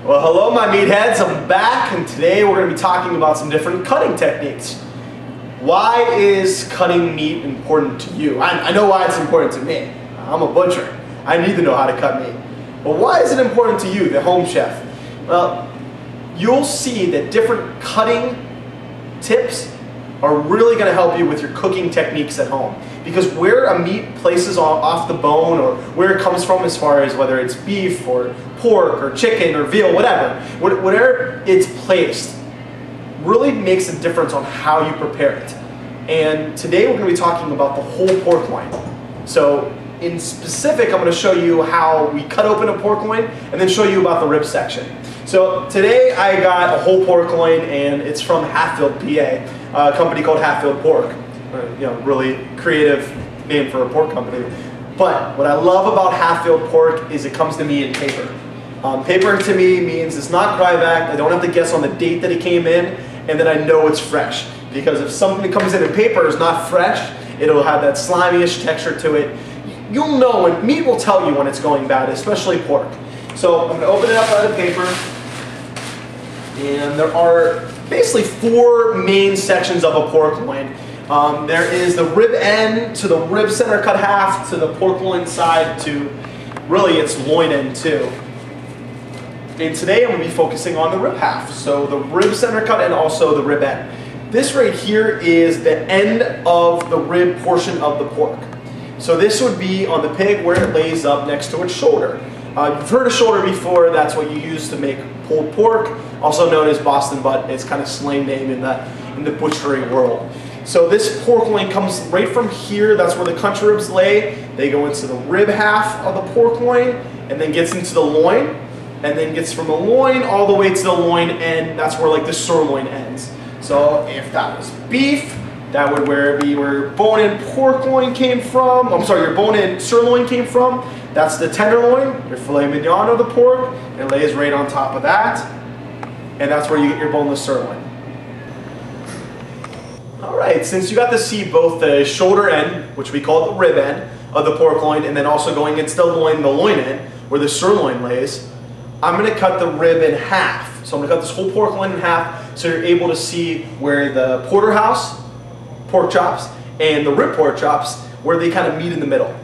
Well, hello my meatheads, I'm back, and today we're going to be talking about some different cutting techniques. Why is cutting meat important to you? I know why it's important to me. I'm a butcher. I need to know how to cut meat. But why is it important to you, the home chef? Well, you'll see that different cutting tips are really going to help you with your cooking techniques at home. Because where a meat places off the bone, or where it comes from as far as whether it's beef or pork or chicken or veal, whatever it's placed really makes a difference on how you prepare it. And today we're going to be talking about the whole pork loin. So in specific, I'm going to show you how we cut open a pork loin and then show you about the rib section. So today I got a whole pork loin, and it's from Hatfield, PA, a company called Hatfield Pork. Really creative name for a pork company. But what I love about Hatfield Pork is it comes to me in paper. Paper to me means it's not cryovac. I don't have to guess on the date that it came in, and then I know it's fresh. Because if something that comes in paper is not fresh, it'll have that slimy-ish texture to it. You'll know when meat will tell you when it's going bad, especially pork. So I'm going to open it up out of the paper, and there are basically four main sections of a pork loin. There is the rib end to the rib center cut half to the pork loin side to really its loin end too. And today I'm going to be focusing on the rib half. So the rib center cut and also the rib end. This right here is the end of the rib portion of the pork. So this would be on the pig where it lays up next to its shoulder. You've heard of shoulder before. That's what you use to make pulled pork, also known as Boston butt. It's kind of slang name in the butchery world. So this pork loin comes right from here. That's where the country ribs lay. They go into the rib half of the pork loin, and then gets into the loin, and then gets from the loin all the way to the loin end. That's where like the sirloin ends. So if that was beef, that would be where bone-in pork loin came from. I'm sorry, your bone-in sirloin came from. That's the tenderloin, your filet mignon of the pork. It lays right on top of that, and that's where you get your boneless sirloin. Alright, since you got to see both the shoulder end, which we call the rib end of the pork loin, and then also going into the loin end, where the sirloin lays, I'm going to cut the rib in half. So I'm going to cut this whole pork loin in half so you're able to see where the porterhouse pork chops and the rib pork chops, where they kind of meet in the middle.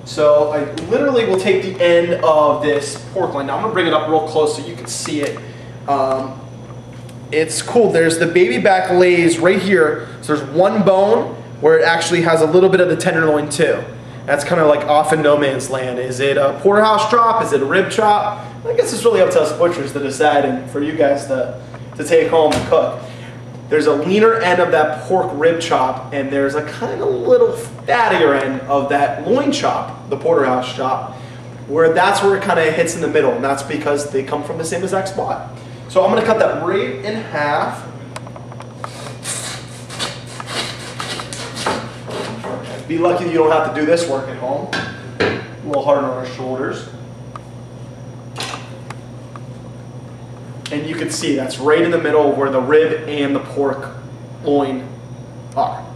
So I literally will take the end of this pork loin. Now I'm going to bring it up real close so you can see it. It's cool. There's the baby back lays right here. So there's one bone where it actually has a little bit of the tenderloin too. That's kind of like off in no man's land. Is it a porterhouse chop? Is it a rib chop? I guess it's really up to us butchers to decide, and for you guys to take home and cook. There's a leaner end of that pork rib chop, and there's a kind of little fattier end of that loin chop, the porterhouse chop, where it kind of hits in the middle, and that's because they come from the same exact spot. So I'm going to cut that right in half. Be lucky you don't have to do this work at home. A little hard on our shoulders. And you can see that's right in the middle where the rib and the pork loin are.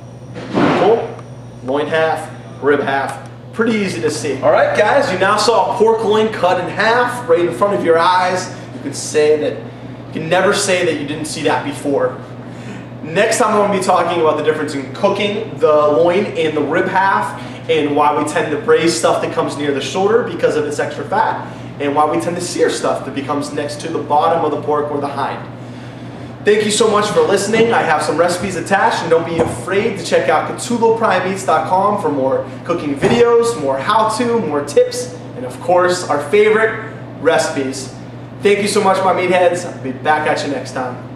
Cool? Loin half, rib half. Pretty easy to see. Alright guys, you now saw a pork loin cut in half right in front of your eyes. You can never say that you didn't see that before. Next time I'm going to be talking about the difference in cooking the loin and the rib half, and why we tend to braise stuff that comes near the shoulder because of its extra fat, and why we tend to sear stuff that becomes next to the bottom of the pork or the hind. Thank you so much for listening. I have some recipes attached, and don't be afraid to check out CatulloPrimeMeats.com for more cooking videos, more how-to, more tips, and of course our favorite recipes. Thank you so much, my meatheads. I'll be back at you next time.